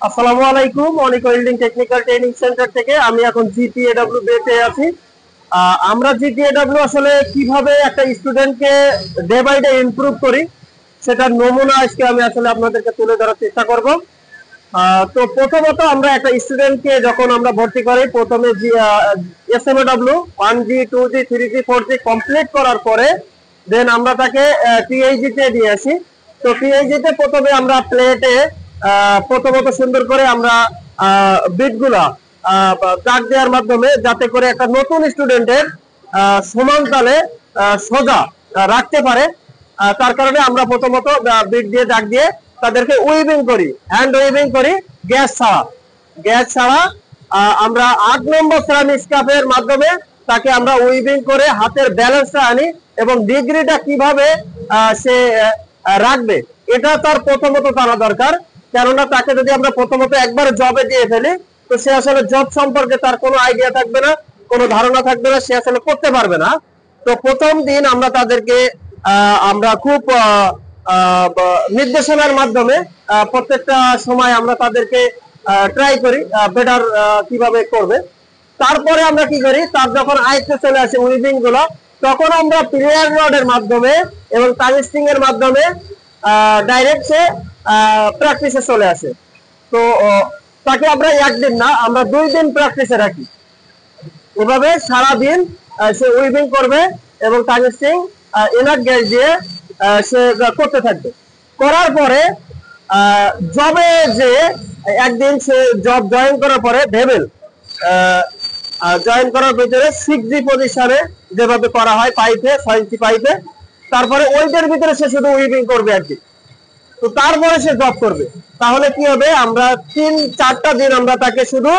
আসসালামু আলাইকুম, অনিক welding technical training centre থেকে। আমি এখন জিটিএডব্লিউ বেতে আছি। আমরা জিটিএডব্লিউ আসলে কিভাবে একটা স্টুডেন্টকে ডে বাই ডে ইমপ্রুভ করি সেটার নমুনা আজকে আমি আসলে আপনাদেরকে তুলে ধরার চেষ্টা করব। তো প্রথমত আমরা একটা স্টুডেন্টকে যখন আমরা ভর্তি করি, প্রথমে এসএমএডব্লিউ 1G 2G 3G 4G complete করার পরে দেন আমরা তাকে টিএইচজি তে দিয়ে আসি। তো টিএইচজি তে প্রথমে আমরা প্লেটে প্রথমত সুন্দর করে আমরা বিটগুলা দাগ দেওয়ার মাধ্যমে যাতে করে একটা নতুন স্টুডেন্টের সমান তালে সোজা রাখতে পারে, তার কারণে আমরা প্রথমত বিট দিয়ে দাগ দিয়ে তাদেরকে উইভিং করি, হ্যান্ড উইভিং করি গ্যাস ছাড়া। আমরা 8 নম্বর সেরামিক স্কাফের মাধ্যমে তাকে আমরা উইভিং করে হাতের ব্যালেন্সটা আনি এবং ডিগ্রিটা কিভাবে সে রাখবে এটা তার প্রথমত জানা দরকার। কেননা তাকে যদি আমরা প্রথমত একবার জবে দিয়ে ফেলি তো সে আসলে জব সম্পর্কে তার কোনো আইডিয়া থাকবে না, কোনো ধারণা থাকবে না, সে আসলে করতে পারবে না। তো প্রথম দিন আমরা তাদেরকে আমরা খুব নির্দেশনার মাধ্যমে প্রত্যেকটা সময় আমরা তাদেরকে ট্রাই করি বেটার কিভাবে করবে। তারপরে আমরা কি করি, তার যখন আয়ত্তে চলে আসে উইভিং গুলো, তখন আমরা প্লেয়ার রডের মাধ্যমে এবং টাংস্টিং এর মাধ্যমে ডাইরেক্ট সে প্র্যাকটিসে চলে আসে। তো তাকে আমরা একদিন না, আমরা 2 দিন প্র্যাকটিসে রাখি। এভাবে সারাদিন সে উইভিং করবে এবং টাংস্টিং এনার গ্যাস দিয়ে সে করতে থাকবে। করার পরে জবে যে একদিন সে জব জয়েন করার পরে ভেবেল জয়েন করার ভিতরে 6G পজিশনে যেভাবে করা হয় পাইপে 6 ইঞ্চি পাইপে, তারপরে ওইটার ভিতরে সে শুধু উইভিং করবে একদিন। তো তারপরে সে জব করবে। তাহলে কি হবে, আমরা 3-4টা দিন আমরা তাকে শুধু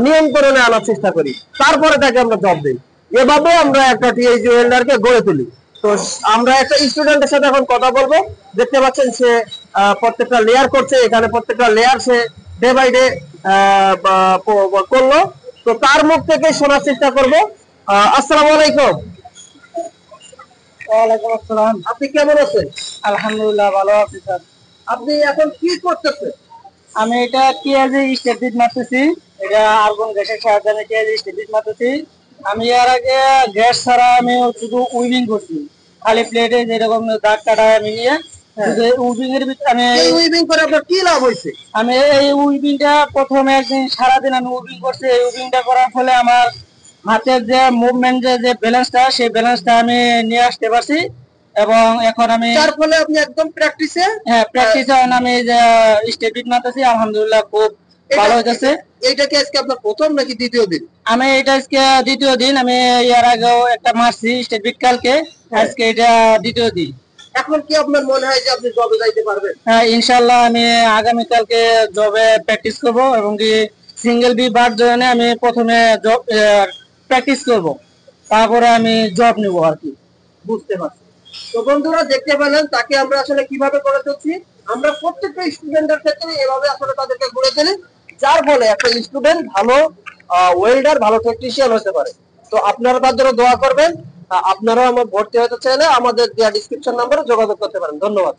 নিয়ন্ত্রণে আনার চেষ্টা করি, তারপরে তাকে আমরা জব দিই। এভাবে আমরা একটা টিএইচজি ওয়েল্ডারকে গড়ে তুলি। তো আমরা একটা স্টুডেন্টের সাথে এখন কথা বলবো। দেখতে পাচ্ছেন সে প্রত্যেকটা লেয়ার করছে, এখানে প্রত্যেকটা লেয়ার সে ডে বাই ডে করলো। তো তার মুখ থেকে শোনার চেষ্টা করবো। আসসালামু আলাইকুম। ওয়ালাইকুম আসসালাম। আপনি কেমন আছেন? আলহামদুলিল্লাহ ভালো আছি স্যার। আপনি এখন কি করতেছেন? আমি এটা টিআইজি স্টেপ বিট মারতেছি, এটা আর্গন গ্যাসের সাহায্যে আমি টিআইজি স্টেপ বিট মারতেছি। আমি এর আগে গ্যাস ছাড়া আমি শুধু উইভিং করছি, খালি প্লেটে যেরকম দাগ কাটা আমি নিয়ে উইভিং এর ভিতরে আমি উইভিং করে আপনার কি লাভ হয়েছে? আমি এই উইভিংটা প্রথমে একদিন সারাদিন আমি উইভিং করছি। এই উইভিংটা করার ফলে আমার হাতের যে মুভমেন্ট যে ব্যালেন্সটা, সেই ব্যালেন্সটা আমি নিয়ে আসতে পারছি এবং এখন আমি তার ফলে আপনি একদম প্র্যাকটিসে প্র্যাকটিসে আমি যে স্টেপ বিট মারতেছি, আলহামদুলিল্লাহ খুব ভালো হইতেছে। এইটা কি আজকে আপনার প্রথম নাকি দ্বিতীয় দিন? আমি এটা আজকে দ্বিতীয় দিন। আমি এর আগেও একটা মারছি স্টেপ বিট কালকে, আজকে এটা দ্বিতীয় দিন। এখন কি আপনার মনে হয় যে আপনি জবে যাইতে পারবেন? হ্যাঁ, ইনশাআল্লাহ আমি আগামী কালকে জবে প্র্যাকটিস করব এবং কি সিঙ্গেল বি বার জয়েনে আমি প্রথমে জব প্র্যাকটিস করব, তারপরে আমি জব নিব আর কি। বুঝতে পারছি। তো বন্ধুরা দেখতে পেলেন তাকে আমরা আসলে কিভাবে করে তুলছি। আমরা প্রত্যেকটা স্টুডেন্টের ক্ষেত্রে এভাবে আসলে তাদেরকে গড়ে তুলি, যার ফলে একটা স্টুডেন্ট ভালো ওয়েল্ডার, ভালো টেকনিশিয়ান হতে পারে। তো আপনারা তার জন্য দোয়া করবেন। আপনারাও আমার ভর্তি হতে চাইলে আমাদের দেওয়া ডেসক্রিপশন নম্বরে যোগাযোগ করতে পারেন। ধন্যবাদ।